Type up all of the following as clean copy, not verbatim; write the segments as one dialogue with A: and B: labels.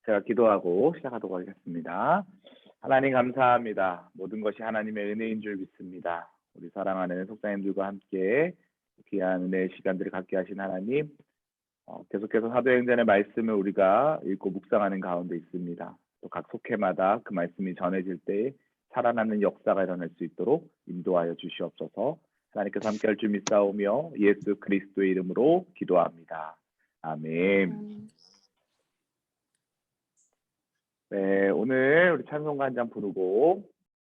A: 제가 기도하고 시작하도록 하겠습니다. 하나님 감사합니다. 모든 것이 하나님의 은혜인 줄 믿습니다. 우리 사랑하는 속사님들과 함께 귀한 은혜의 시간들을 갖게 하신 하나님, 계속해서 사도행전의 말씀을 우리가 읽고 묵상하는 가운데 있습니다. 또 각 속회마다 그 말씀이 전해질 때 살아나는 역사가 일어날 수 있도록 인도하여 주시옵소서. 하나님께서 함께할 줄 믿사오며 예수 그리스도의 이름으로 기도합니다. 아멘. 네, 오늘 우리 찬송가 한 장 부르고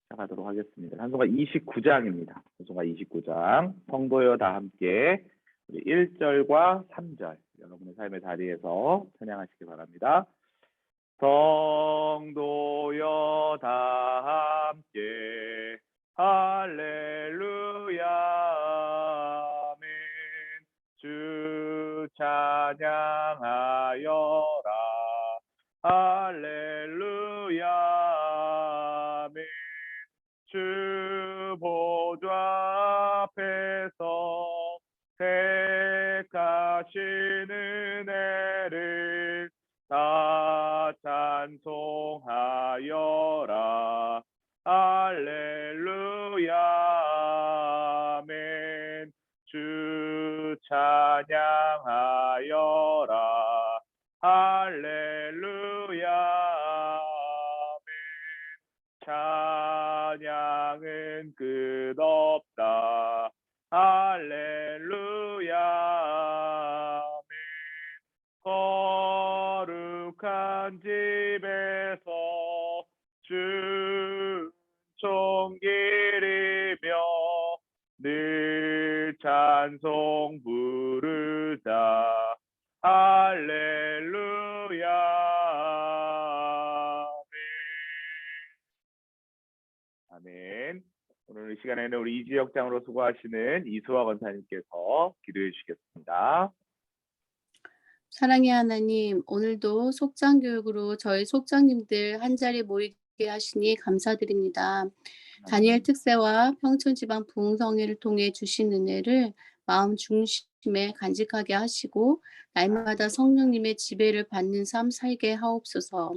A: 시작하도록 하겠습니다. 찬송가 29장입니다. 찬송가 29장. 성도여 다 함께 우리 1절과 3절 여러분의 삶의 자리에서 찬양하시기 바랍니다. 성도여 다 함께 할렐루야 아멘. 주 찬양하여라 할렐루야 아멘. 주 보좌 앞에서 택하신 은혜를 다 찬송하여라 할렐루야 아멘. 주 찬양하여라 할렐루야 아멘. 찬양은 끝없다 할렐루야 아멘. 거룩한 집에서 순종기리며 늘 찬송 부르자 할렐루야 아멘. 오늘 이 시간에는 우리 이지역장으로 수고하시는 이수화 권사님께서 기도해 주시겠습니다.
B: 사랑의 하나님, 오늘도 속장 교육으로 저희 속장님들 한자리에 모이게 하시니 감사드립니다. 다니엘 특세와 평촌지방 부흥성회를 통해 주신 은혜를 마음 중심에 간직하게 하시고 날마다 성령님의 지배를 받는 삶 살게 하옵소서.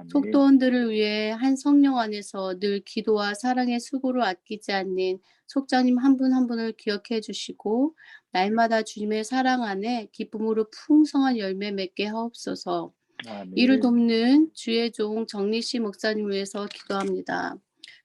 B: 속도원들을 위해 한 성령 안에서 늘 기도와 사랑의 수고를 아끼지 않는 속장님 한 분 한 분을 기억해 주시고 날마다 주님의 사랑 안에 기쁨으로 풍성한 열매 맺게 하옵소서. 이를 돕는 주의 종 정리씨 목사님을 위해서 기도합니다.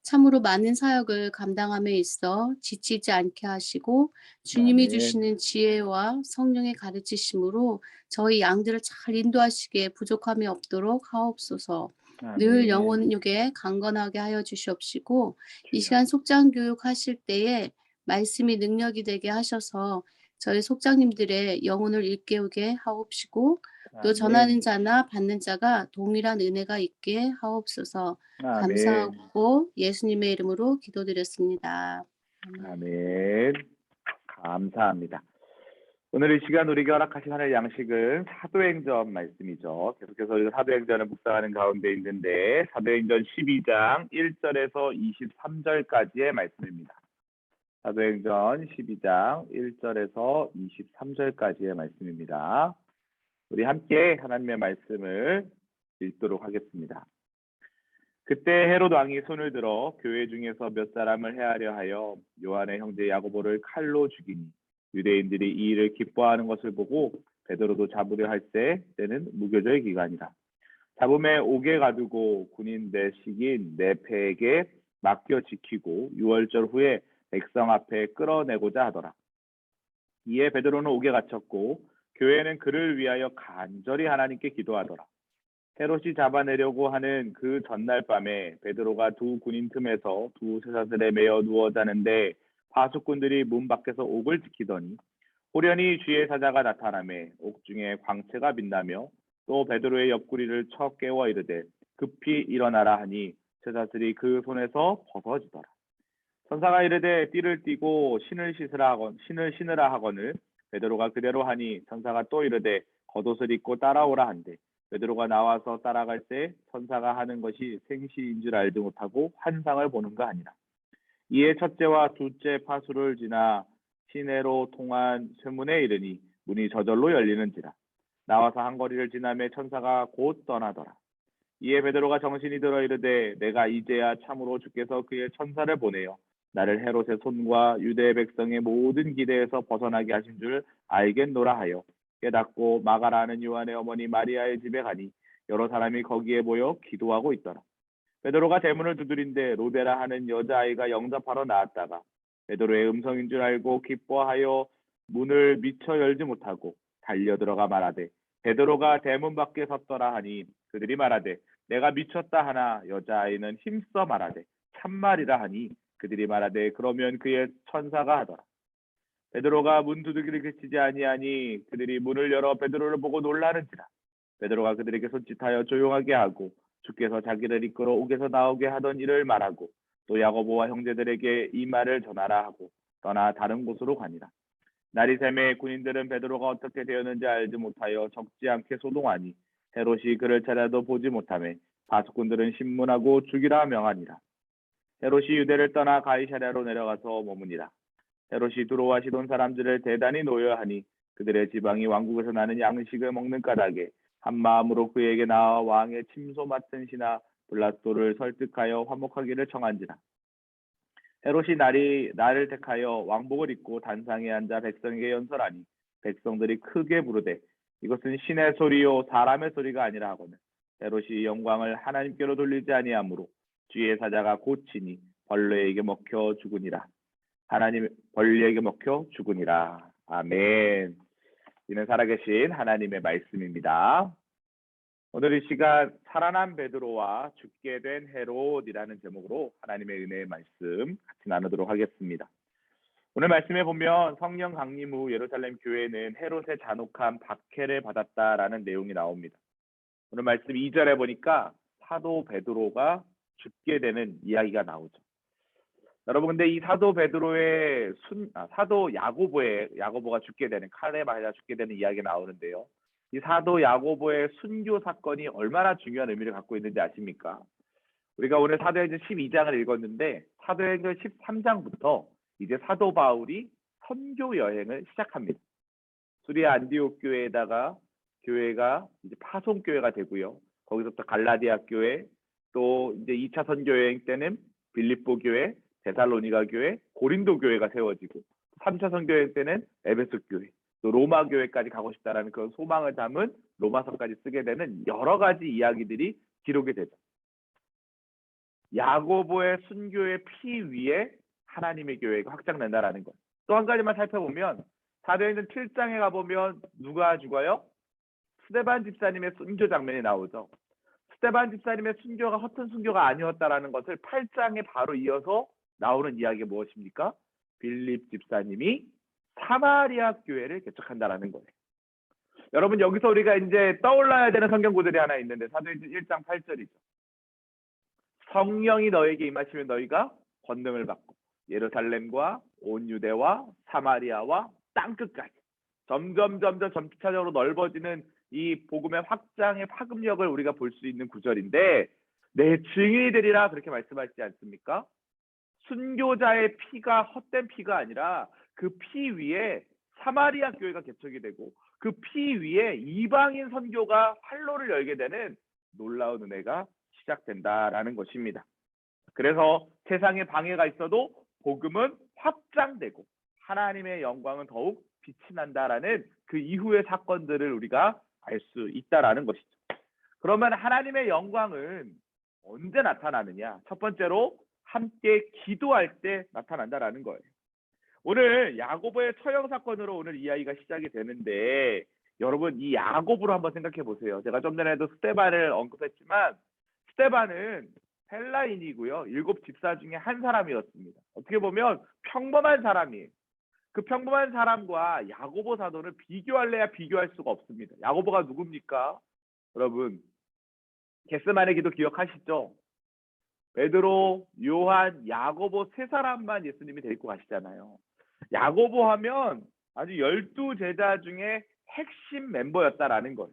B: 참으로 많은 사역을 감당함에 있어 지치지 않게 하시고 주님이 주시는 지혜와 성령의 가르치심으로 저희 양들을 잘 인도하시기에 부족함이 없도록 하옵소서. 늘 영혼육에 강건하게 하여 주시옵시고 이 시간 속장 교육 하실 때에 말씀이 능력이 되게 하셔서 저희 속장님들의 영혼을 일깨우게 하옵시고 또 전하는 자나 받는 자가 동일한 은혜가 있게 하옵소서. 감사하고 예수님의 이름으로 기도드렸습니다.
A: 아멘. 감사합니다. 오늘 이 시간 우리에게 허락하신 하나님의 양식은 사도행전 말씀이죠. 계속해서 우리가 사도행전을 묵상하는 가운데 있는데 사도행전 12장 1절에서 23절까지의 말씀입니다. 사도행전 12장 1절에서 23절까지의 말씀입니다. 우리 함께 하나님의 말씀을 읽도록 하겠습니다. 그때 헤롯 왕이 손을 들어 교회 중에서 몇 사람을 해하려 하여 요한의 형제 야고보를 칼로 죽이니 유대인들이 이 일을 기뻐하는 것을 보고 베드로도 잡으려 할 때는 무교절 기간이라. 잡음에 옥에 가두고 군인 내식인 네페에게 맡겨 지키고 6월절 후에 백성 앞에 끌어내고자 하더라. 이에 베드로는 옥에 갇혔고 교회는 그를 위하여 간절히 하나님께 기도하더라. 헤롯이 잡아내려고 하는 그 전날 밤에 베드로가 두 군인 틈에서 두 쇠사슬에 매어 누워 자는데 파수꾼들이 문 밖에서 옥을 지키더니 호련히 주의 사자가 나타나매 옥 중에 광채가 빛나며 또 베드로의 옆구리를 쳐 깨워 이르되 급히 일어나라 하니 쇠사슬이 그 손에서 벗어지더라. 천사가 이르되 띠를 띠고 신을 신으라 하거늘 베드로가 그대로 하니 천사가 또 이르되 겉옷을 입고 따라오라 한대 베드로가 나와서 따라갈 때 천사가 하는 것이 생시인 줄 알지 못하고 환상을 보는가 아니라. 이에 첫째와 둘째 파수를 지나 시내로 통한 쇠문에 이르니 문이 저절로 열리는지라. 나와서 한 거리를 지나매 천사가 곧 떠나더라. 이에 베드로가 정신이 들어 이르되 내가 이제야 참으로 주께서 그의 천사를 보내어 나를 헤롯의 손과 유대 백성의 모든 기대에서 벗어나게 하신 줄 알겠노라 하여 깨닫고 마가라는 요한의 어머니 마리아의 집에 가니 여러 사람이 거기에 모여 기도하고 있더라. 베드로가 대문을 두드린데 로데라 하는 여자아이가 영접하러 나왔다가 베드로의 음성인 줄 알고 기뻐하여 문을 미처 열지 못하고 달려 들어가 말하되 베드로가 대문 밖에 섰더라 하니 그들이 말하되 내가 미쳤다 하나 여자아이는 힘써 말하되 참말이라 하니 그들이 말하되 그러면 그의 천사가 하더라. 베드로가 문 두드기를 그치지 아니하니 그들이 문을 열어 베드로를 보고 놀라는지라. 베드로가 그들에게 손짓하여 조용하게 하고 주께서 자기를 이끌어 옥에서 나오게 하던 일을 말하고 또 야고보와 형제들에게 이 말을 전하라 하고 떠나 다른 곳으로 가니라. 날이 새매 군인들은 베드로가 어떻게 되었는지 알지 못하여 적지 않게 소동하니 헤롯이 그를 찾아도 보지 못하매 바수꾼들은 신문하고 죽이라 명하니라. 헤롯이 유대를 떠나 가이사랴로 내려가서 머무니라. 헤롯이 두로와 시돈 사람들을 대단히 노여하니 그들의 지방이 왕국에서 나는 양식을 먹는 까닭에 한 마음으로 그에게 나와 왕의 침소 맡은 신하 블라스도를 설득하여 화목하기를 청한지라. 헤롯이 나를 택하여 왕복을 입고 단상에 앉아 백성에게 연설하니 백성들이 크게 부르되 이것은 신의 소리요 사람의 소리가 아니라 하거늘 헤롯이 영광을 하나님께로 돌리지 아니하므로 주의 사자가 고치니 벌레에게 먹혀 죽으니라. 하나님 벌레에게 먹혀 죽으니라. 아멘. 이는 살아계신 하나님의 말씀입니다. 오늘 이 시간 살아난 베드로와 죽게 된 헤롯이라는 제목으로 하나님의 은혜의 말씀 같이 나누도록 하겠습니다. 오늘 말씀에 보면 성령 강림 후 예루살렘 교회는 헤롯의 잔혹한 박해를 받았다라는 내용이 나옵니다. 오늘 말씀 2절에 보니까 사도 베드로가 죽게 되는 이야기가 나오죠. 여러분 근데 이 사도 베드로의 사도 야고보가 죽게 되는 칼에 맞아 죽게 되는 이야기가 나오는데요. 이 사도 야고보의 순교 사건이 얼마나 중요한 의미를 갖고 있는지 아십니까? 우리가 오늘 사도행전 12장을 읽었는데 사도행전 13장부터 이제 사도 바울이 선교 여행을 시작합니다. 수리아 안디옥 교회에다가 교회가 이제 파송 교회가 되고요. 거기서부터 갈라디아 교회, 또 이제 2차 선교 여행 때는 빌립보 교회, 데살로니가 교회, 고린도 교회가 세워지고 3차 선교 여행 때는 에베소 교회, 또 로마 교회까지 가고 싶다라는 그런 소망을 담은 로마서까지 쓰게 되는 여러 가지 이야기들이 기록이 되죠. 야고보의 순교의 피 위에 하나님의 교회가 확장된다라는 것. 또 한 가지만 살펴보면 사도행전 7장에 가보면 누가 죽어요? 스데반 집사님의 순교 장면이 나오죠. 스데반 집사님의 순교가 허튼 순교가 아니었다라는 것을 8장에 바로 이어서 나오는 이야기가 무엇입니까? 빌립 집사님이 사마리아 교회를 개척한다라는 거예요. 여러분 여기서 우리가 이제 떠올라야 되는 성경 구절이 하나 있는데 사도행전 1장 8절이죠. 성령이 너에게 임하시면 너희가 권능을 받고 예루살렘과 온 유대와 사마리아와 땅끝까지 점차적으로 넓어지는 이 복음의 확장의 파급력을 우리가 볼 수 있는 구절인데 내 증인이 되리라 그렇게 말씀하시지 않습니까? 순교자의 피가 헛된 피가 아니라 그 피 위에 사마리아 교회가 개척이 되고 그 피 위에 이방인 선교가 활로를 열게 되는 놀라운 은혜가 시작된다라는 것입니다. 그래서 세상에 방해가 있어도 복음은 확장되고 하나님의 영광은 더욱 빛이 난다라는 그 이후의 사건들을 우리가 알 수 있다라는 것이죠. 그러면 하나님의 영광은 언제 나타나느냐? 첫 번째로 함께 기도할 때 나타난다라는 거예요. 오늘 야고보의 처형 사건으로 오늘 이야기가 시작이 되는데 여러분 이 야고보로 한번 생각해 보세요. 제가 좀 전에도 스데반을 언급했지만 스데반은 헬라인이고요. 7 집사 중에 한 사람이었습니다. 어떻게 보면 평범한 사람이에요. 그 평범한 사람과 야고보 사도를 비교할래야 비교할 수가 없습니다. 야고보가 누굽니까? 여러분 겟세마네 기도 기억하시죠? 베드로, 요한, 야고보 세 사람만 예수님이 데리고 가시잖아요. 야고보 하면 아주 12제자 중에 핵심 멤버였다라는 거예요.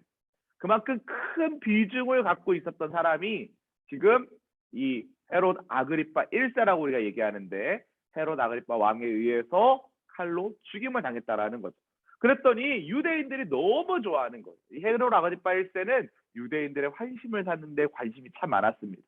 A: 그만큼 큰 비중을 갖고 있었던 사람이 지금 이 헤롯 아그리파 1세라고 우리가 얘기하는데 헤롯 아그리파 왕에 의해서 칼로 죽임을 당했다라는 거죠. 그랬더니 유대인들이 너무 좋아하는 거예요. 이 헤롯 아그리파 1세는 유대인들의 환심을 샀는데 관심이 참 많았습니다.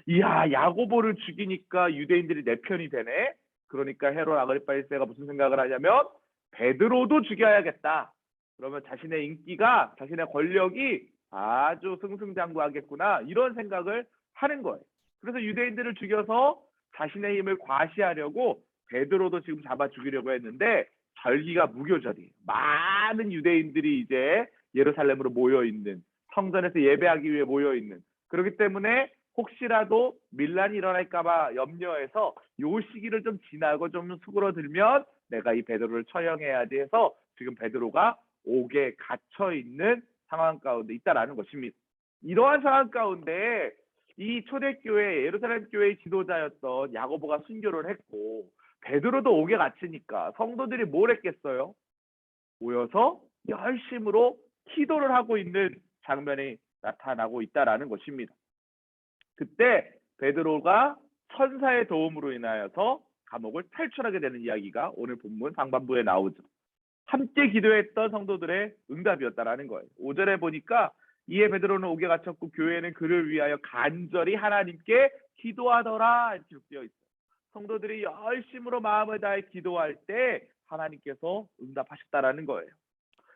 A: 이야, 야고보를 죽이니까 유대인들이 내 편이 되네. 그러니까 헤롯 아그리파 1세가 무슨 생각을 하냐면 베드로도 죽여야겠다. 그러면 자신의 인기가, 자신의 권력이 아주 승승장구하겠구나, 이런 생각을 하는 거예요. 그래서 유대인들을 죽여서 자신의 힘을 과시하려고 베드로도 지금 잡아 죽이려고 했는데 절기가 무교절이에요. 많은 유대인들이 이제 예루살렘으로 모여 있는, 성전에서 예배하기 위해 모여 있는, 그렇기 때문에 혹시라도 밀란이 일어날까봐 염려해서 요 시기를 좀 지나고 좀 수그러들면 내가 이 베드로를 처형해야지 해서 지금 베드로가 옥에 갇혀 있는 상황 가운데 있다라는 것입니다. 이러한 상황 가운데 이 초대교회, 예루살렘 교회의 지도자였던 야고보가 순교를 했고 베드로도 옥에 갇히니까 성도들이 뭘 했겠어요? 모여서 열심으로 기도를 하고 있는 장면이 나타나고 있다라는 것입니다. 그때 베드로가 천사의 도움으로 인하여서 감옥을 탈출하게 되는 이야기가 오늘 본문 상반부에 나오죠. 함께 기도했던 성도들의 응답이었다라는 거예요. 5절에 보니까 이에 베드로는 옥에 갇혔고 교회는 그를 위하여 간절히 하나님께 기도하더라 이렇게 되어 있어요. 성도들이 열심으로 마음을 다해 기도할 때 하나님께서 응답하셨다라는 거예요.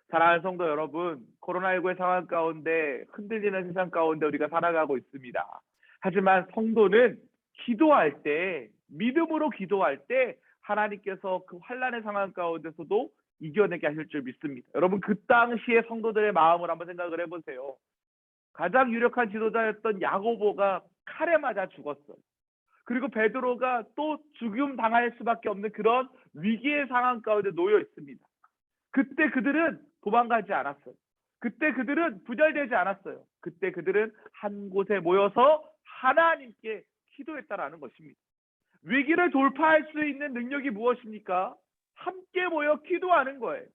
A: 사랑하는 성도 여러분, 코로나19의 상황 가운데 흔들리는 세상 가운데 우리가 살아가고 있습니다. 하지만 성도는 기도할 때, 믿음으로 기도할 때 하나님께서 그 환난의 상황 가운데서도 이겨내게 하실 줄 믿습니다. 여러분, 그 당시에 성도들의 마음을 한번 생각을 해보세요. 가장 유력한 지도자였던 야고보가 칼에 맞아 죽었어요. 그리고 베드로가 또 죽음 당할 수밖에 없는 그런 위기의 상황 가운데 놓여 있습니다. 그때 그들은 도망가지 않았어요. 그때 그들은 부절되지 않았어요. 그때 그들은 한 곳에 모여서 하나님께 기도했다라는 것입니다. 위기를 돌파할 수 있는 능력이 무엇입니까? 함께 모여 기도하는 거예요.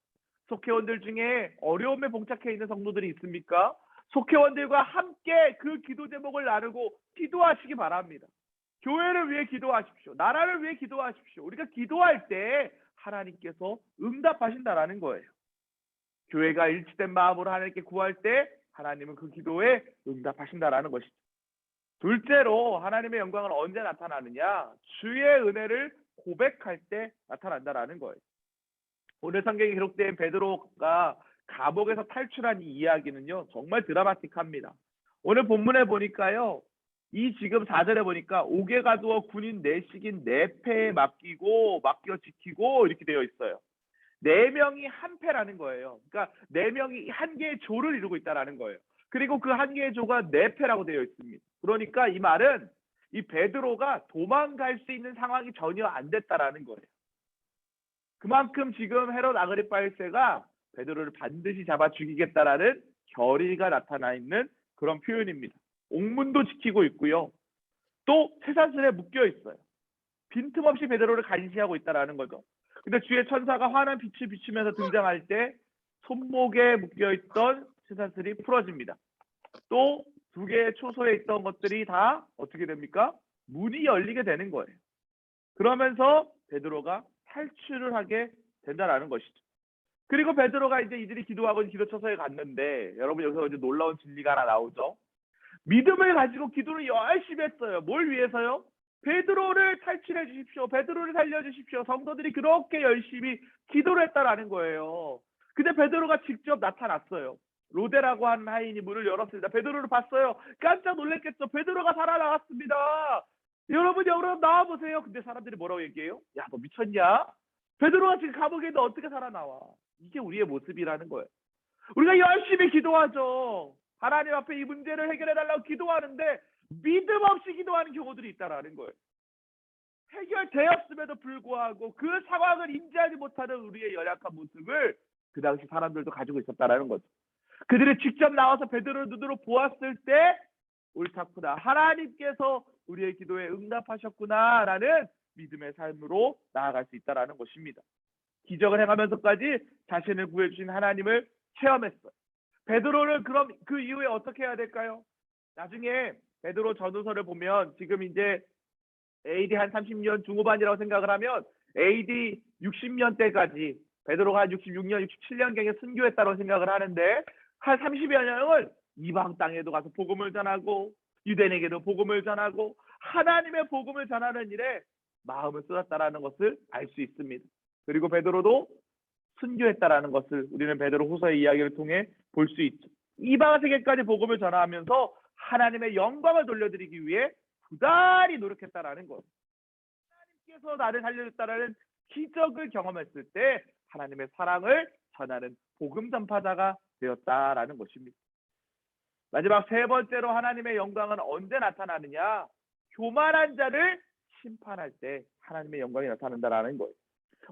A: 속회원들 중에 어려움에 봉착해 있는 성도들이 있습니까? 속회원들과 함께 그 기도 제목을 나누고 기도하시기 바랍니다. 교회를 위해 기도하십시오. 나라를 위해 기도하십시오. 우리가 기도할 때 하나님께서 응답하신다라는 거예요. 교회가 일치된 마음으로 하나님께 구할 때 하나님은 그 기도에 응답하신다라는 것이죠. 둘째로 하나님의 영광은 언제 나타나느냐? 주의 은혜를 고백할 때 나타난다라는 거예요. 오늘 성경에 기록된 베드로가 감옥에서 탈출한 이 이야기는요, 정말 드라마틱합니다. 오늘 본문에 보니까요, 이 지금 4절에 보니까 옥에 가두어 군인 내식인 4패에 맡겨 지키고 이렇게 되어 있어요. 4명이 한 패라는 거예요. 그러니까 4명이 한 개의 조를 이루고 있다라는 거예요. 그리고 그 한 개의 조가 4패라고 되어 있습니다. 그러니까 이 말은 이 베드로가 도망갈 수 있는 상황이 전혀 안 됐다라는 거예요. 그만큼 지금 헤롯 아그리파 1세가 베드로를 반드시 잡아 죽이겠다라는 결의가 나타나 있는 그런 표현입니다. 옥문도 지키고 있고요. 또 쇠사슬에 묶여 있어요. 빈틈없이 베드로를 감시하고 있다라는 거죠. 근데 주의 천사가 환한 빛을 비추면서 등장할 때 손목에 묶여있던 쇠사슬이 풀어집니다. 또 2개의 초소에 있던 것들이 다 어떻게 됩니까? 문이 열리게 되는 거예요. 그러면서 베드로가 탈출을 하게 된다라는 것이죠. 그리고 베드로가 이제 이들이 기도하고 기도처소에 갔는데 여러분 여기서 이제 놀라운 진리가 하나 나오죠. 믿음을 가지고 기도를 열심히 했어요. 뭘 위해서요? 베드로를 탈출해 주십시오. 베드로를 살려주십시오. 성도들이 그렇게 열심히 기도를 했다라는 거예요. 근데 베드로가 직접 나타났어요. 로데라고 하는 하인이 문을 열었습니다. 베드로를 봤어요. 깜짝 놀랐겠죠. 베드로가 살아나왔습니다. 여러분 나와보세요. 근데 사람들이 뭐라고 얘기해요? 야, 너 미쳤냐? 베드로가 지금 감옥에 있는데 어떻게 살아나와? 이게 우리의 모습이라는 거예요. 우리가 열심히 기도하죠. 하나님 앞에 이 문제를 해결해달라고 기도하는데 믿음 없이 기도하는 경우들이 있다라는 거예요. 해결되었음에도 불구하고 그 상황을 인지하지 못하는 우리의 연약한 모습을 그 당시 사람들도 가지고 있었다라는 거죠. 그들이 직접 나와서 베드로를 눈으로 보았을 때 옳다구나, 하나님께서 우리의 기도에 응답하셨구나라는 믿음의 삶으로 나아갈 수 있다라는 것입니다. 기적을 행하면서까지 자신을 구해주신 하나님을 체험했어요. 베드로는 그럼 그 이후에 어떻게 해야 될까요? 나중에 베드로 전후서를 보면 지금 이제 AD 한 30년 중후반이라고 생각을 하면 AD 60년 때까지 베드로가 66년, 67년경에 순교했다고 생각을 하는데 한 30여 년을 이방 땅에도 가서 복음을 전하고 유대인에게도 복음을 전하고 하나님의 복음을 전하는 일에 마음을 쏟았다라는 것을 알 수 있습니다. 그리고 베드로도 순교했다라는 것을 우리는 베드로 후서의 이야기를 통해 볼 수 있죠. 이방 세계까지 복음을 전하면서 하나님의 영광을 돌려드리기 위해 부단히 노력했다라는 것. 하나님께서 나를 살려줬다라는 기적을 경험했을 때 하나님의 사랑을 전하는 복음 전파자가 되었다라는 것입니다. 마지막 세 번째로 하나님의 영광은 언제 나타나느냐? 교만한 자를 심판할 때 하나님의 영광이 나타난다라는 거예요.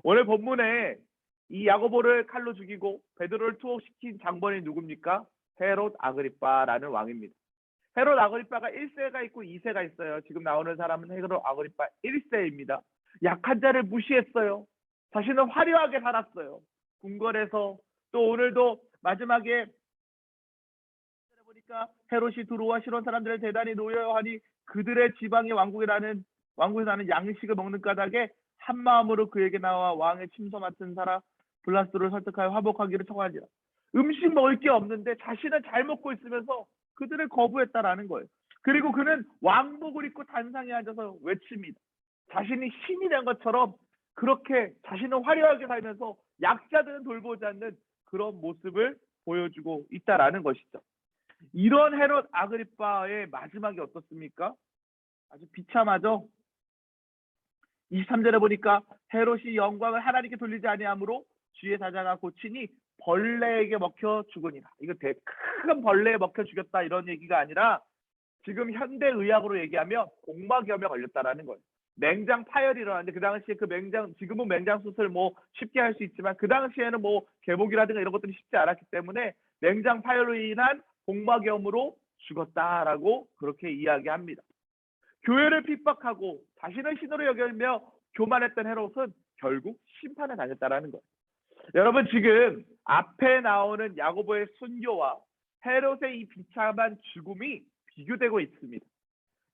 A: 오늘 본문에 이 야고보를 칼로 죽이고 베드로를 투옥시킨 장본이 누굽니까? 헤롯 아그리빠라는 왕입니다. 헤롯 아그리빠가 1세가 있고 2세가 있어요. 지금 나오는 사람은 헤롯 아그리빠 1세입니다. 약한 자를 무시했어요. 자신은 화려하게 살았어요. 궁궐에서 또 오늘도 마지막에 보니까 헤롯이 두루와 시론 사람들을 대단히 노여워하니 그들의 지방의 왕국에 사는 양식을 먹는 까닭에 한 마음으로 그에게 나와 왕의 침소 맡은 사람 블라스도를 설득하여 화목하기를 청하니라. 음식 먹을 게 없는데 자신은 잘 먹고 있으면서 그들을 거부했다라는 거예요. 그리고 그는 왕복을 입고 단상에 앉아서 외칩니다. 자신이 신이 된 것처럼 그렇게 자신은 화려하게 살면서 약자들은 돌보지 않는 그런 모습을 보여주고 있다라는 것이죠. 이런 헤롯 아그리빠의 마지막이 어떻습니까? 아주 비참하죠. 23절에 보니까 헤롯이 영광을 하나님께 돌리지 아니하므로 주의 사자가 고치니 벌레에게 먹혀 죽으니라. 이거 큰 벌레에 먹혀 죽였다 이런 얘기가 아니라 지금 현대 의학으로 얘기하면 복막염에 걸렸다라는 거예요. 맹장 파열이 일어났는데 그 당시에 그 맹장, 지금은 맹장 수술 뭐 쉽게 할 수 있지만 그 당시에는 뭐 개복이라든가 이런 것들이 쉽지 않았기 때문에 맹장 파열로 인한 복막염으로 죽었다라고 그렇게 이야기합니다. 교회를 핍박하고 자신을 신으로 여기며 교만했던 헤롯은 결국 심판에 다녔다라는 거예요. 여러분 지금 앞에 나오는 야고보의 순교와 헤롯의 이 비참한 죽음이 비교되고 있습니다.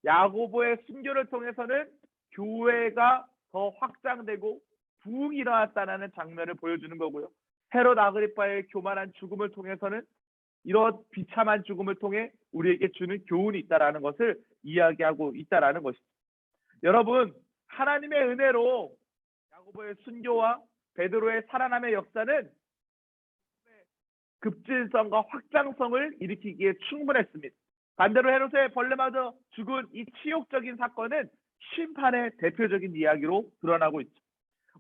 A: 야고보의 순교를 통해서는 교회가 더 확장되고 부흥이 일어났다는 장면을 보여주는 거고요. 헤롯 아그리빠의 교만한 죽음을 통해서는 이런 비참한 죽음을 통해 우리에게 주는 교훈이 있다라는 것을 이야기하고 있다라는 것이죠. 여러분 하나님의 은혜로 야고보의 순교와 베드로의 살아남의 역사는 급진성과 확장성을 일으키기에 충분했습니다. 반대로 헤롯의 벌레마저 죽은 이 치욕적인 사건은 심판의 대표적인 이야기로 드러나고 있죠.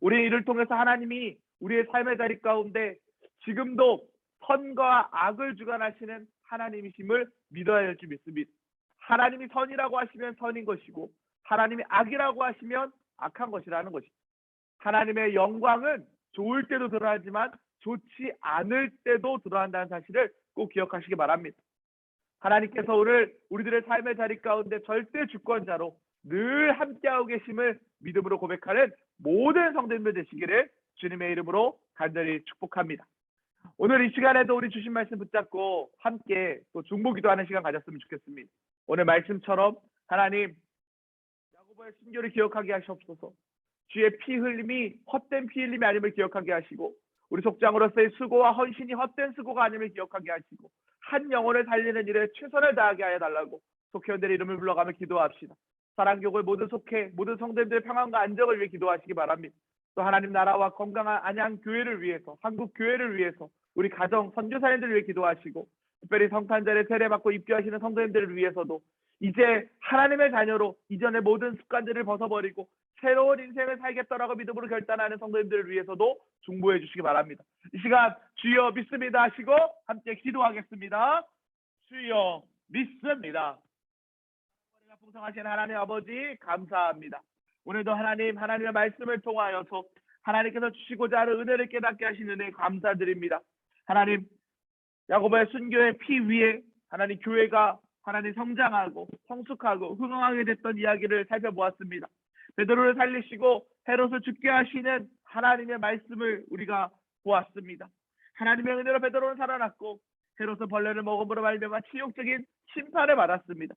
A: 우리 이를 통해서 하나님이 우리의 삶의 자리 가운데 지금도 선과 악을 주관하시는 하나님이심을 믿어야 할 줄 믿습니다. 하나님이 선이라고 하시면 선인 것이고 하나님이 악이라고 하시면 악한 것이라는 것이죠. 하나님의 영광은 좋을 때도 드러나지만 좋지 않을 때도 드러난다는 사실을 꼭 기억하시기 바랍니다. 하나님께서 오늘 우리들의 삶의 자리 가운데 절대 주권자로 늘 함께하고 계심을 믿음으로 고백하는 모든 성도님들 되시기를 주님의 이름으로 간절히 축복합니다. 오늘 이 시간에도 우리 주신 말씀 붙잡고 함께 또 중보기도하는 시간 가졌으면 좋겠습니다. 오늘 말씀처럼 하나님 야고보의 순교를 기억하게 하시옵소서. 주의 피 흘림이 헛된 피 흘림이 아님을 기억하게 하시고 우리 속장으로서의 수고와 헌신이 헛된 수고가 아님을 기억하게 하시고 한 영혼을 살리는 일에 최선을 다하게 하여 달라고 속회원들의 이름을 불러가며 기도합시다. 사랑교회 모든 속회 모든 성도님들의 평안과 안정을 위해 기도하시기 바랍니다. 또 하나님 나라와 건강한 안양 교회를 위해서 한국 교회를 위해서 우리 가정 선교사님들을 위해 기도하시고 특별히 성탄절에 세례받고 입교하시는 성도님들을 위해서도 이제 하나님의 자녀로 이전의 모든 습관들을 벗어버리고 새로운 인생을 살겠다라고 믿음으로 결단하는 성도님들을 위해서도 중보해 주시기 바랍니다. 이 시간 주여 믿습니다 하시고 함께 기도하겠습니다. 주여 믿습니다. 풍성하신 하나님 아버지 감사합니다. 오늘도 하나님의 말씀을 통하여서 하나님께서 주시고자 하는 은혜를 깨닫게 하신 은혜 감사드립니다. 하나님 야고보의 순교의 피 위에 하나님 교회가 하나님 성장하고 성숙하고 흥황하게 됐던 이야기를 살펴보았습니다. 베드로를 살리시고 헤롯을 죽게 하시는 하나님의 말씀을 우리가 보았습니다. 하나님의 은혜로 베드로는 살아났고 헤롯은 벌레를 먹음으로 말미암아 치욕적인 심판을 받았습니다.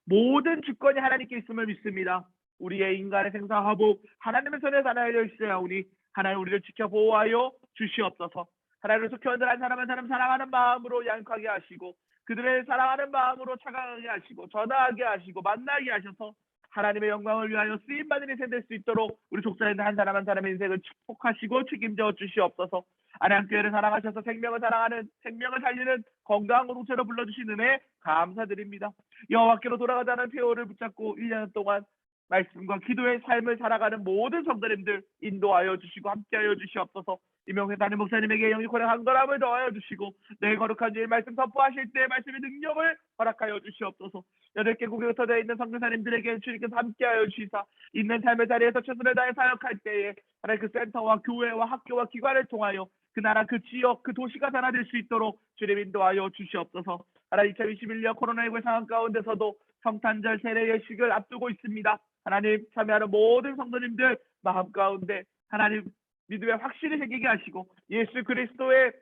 A: 모든 주권이 하나님께 있음을 믿습니다. 우리의 인간의 생사화복 하나님의 손에 달려 있어야 오니
C: 하나님 우리를 지켜 보호하여 주시옵소서. 하나님 속현들 한 사람 한 사람 사랑하는 마음으로 양육하게 하시고 그들의 사랑하는 마음으로 차가하게 하시고 전하게 하시고 만나게 하셔서 하나님의 영광을 위하여 쓰임받는 인생 될 수 있도록 우리 족사인들 한 사람 한 사람의 인생을 축복하시고 책임져 주시옵소서. 하나님 교회를 사랑하셔서 생명을 사랑하는 생명을 살리는 건강한 공동체로 불러주신 은혜 감사드립니다. 여호와께로 돌아가자는 표어를 붙잡고 1년 동안 말씀과 기도의 삶을 살아가는 모든 성도님들 인도하여 주시고 함께하여 주시옵소서. 이명세 담임 목사님에게 영육혼의 강건함을 더하여 주시고 내 거룩한 주의 말씀 선포하실 때 말씀의 능력을 허락하여 주시옵소서. 8개국에 흩어져 있는 선교사님들에게 주님께서 함께하여 주시사 있는 삶의 자리에서 최선을 다해 사역할 때에 하나님 그 센터와 교회와 학교와 기관을 통하여 그 나라 그 지역 그 도시가 변화될 수 있도록 주님 인도하여 주시옵소서. 하나님 2021년 코로나19의 상황 가운데서도 성탄절 세례 예식을 앞두고 있습니다. 하나님 참여하는 모든 성도님들 마음 가운데 하나님 믿음의 확신이 생기게 하시고 예수 그리스도의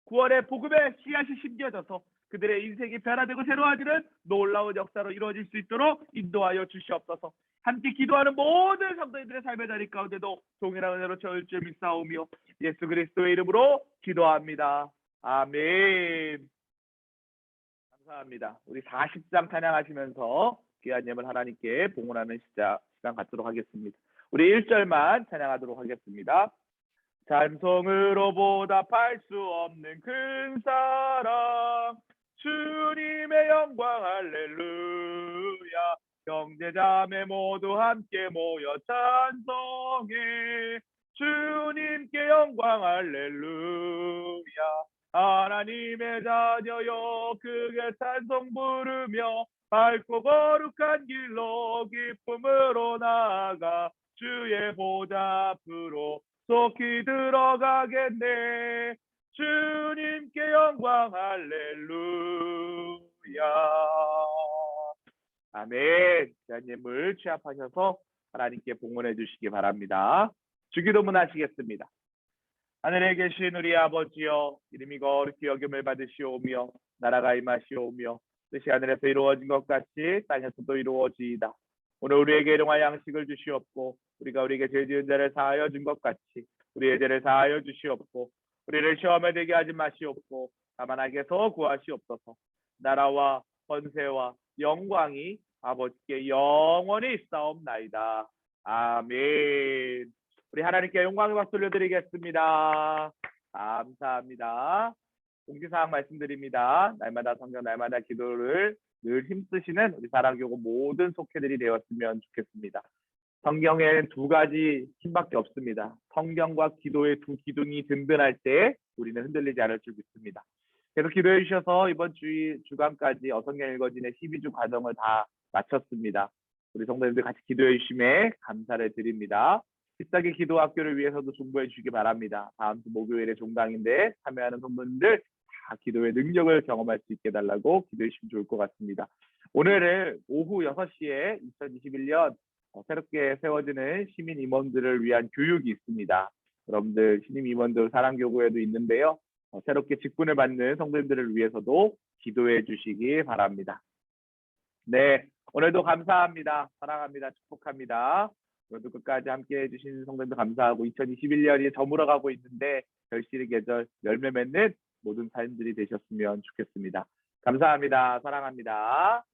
C: 구원의 복음의 씨앗이 심겨져서 그들의 인생이 변화되고 새로워지는 놀라운 역사로 이루어질 수 있도록 인도하여 주시옵소서. 함께 기도하는 모든 성도님들의 삶의 자리 가운데도 동일한 은혜로 저을 줄 믿사오며 예수 그리스도의 이름으로 기도합니다. 아멘. 감사합니다. 우리 40장 찬양하시면서 귀한 예물 하나님께 봉헌하는 시간 갖도록 하겠습니다. 우리 1절만 찬양하도록 하겠습니다. 찬송으로 보답할 수 없는 큰 사랑 주님의 영광 할렐루야. 형제자매 모두 함께 모여 찬송해 주님께 영광 할렐루야. 하나님의 자녀여 크게 찬송 부르며 밝고 거룩한 길로 기쁨으로 나아가 주의 보좌 앞으로 속히 들어가겠네. 주님께 영광 할렐루야. 아멘. 귀한 예물 취합하셔서 하나님께 봉헌해 주시기 바랍니다. 주기도문 하시겠습니다. 하늘에 계신 우리 아버지여, 이름이 거룩히 여김을 받으시오며 나라가 임하시오며 뜻이 하늘에서 이루어진 것 같이 땅에서도 이루어지이다. 오늘 우리에게 일용할 양식을 주시옵고 우리가 우리에게 죄 지은 자를 사하여 준 것 같이 우리의 죄를 사하여 주시옵고 우리를 시험에 들게 하지 마시옵고 다만 악에서 구하시옵소서. 나라와 권세와 영광이 아버지께 영원히 있사옵나이다. 아멘. 우리 하나님께 영광의 박수 올려드리겠습니다. 감사합니다. 공지사항 말씀드립니다. 날마다 성경 날마다 기도를 늘 힘쓰시는 우리 사랑교구 모든 속회들이 되었으면 좋겠습니다. 성경에는 두 가지 힘밖에 없습니다. 성경과 기도의 두 기둥이 든든할 때 우리는 흔들리지 않을 줄 믿습니다. 계속 기도해 주셔서 이번 주간까지 어성경 읽어진의 12주 과정을 다 마쳤습니다. 우리 성도님들 같이 기도해 주심에 감사를 드립니다. 비싸게 기도 학교를 위해서도 중보해 주시기 바랍니다. 다음 주 목요일에 종강인데 참여하는 성도님들 다 기도의 능력을 경험할 수 있게 해달라고 기도해 주시면 좋을 것 같습니다. 오늘은 오후 6시에 2021년 새롭게 세워지는 시민 임원들을 위한 교육이 있습니다. 여러분들 신임 임원들 사랑교구에도 있는데요. 새롭게 직분을 받는 성도님들을 위해서도 기도해 주시기 바랍니다. 네, 오늘도 감사합니다. 사랑합니다. 축복합니다. 오늘도 끝까지 함께해 주신 성도님들 감사하고 2021년이 저물어가고 있는데 결실의 계절 열매 맺는 모든 삶들이 되셨으면 좋겠습니다. 감사합니다. 사랑합니다.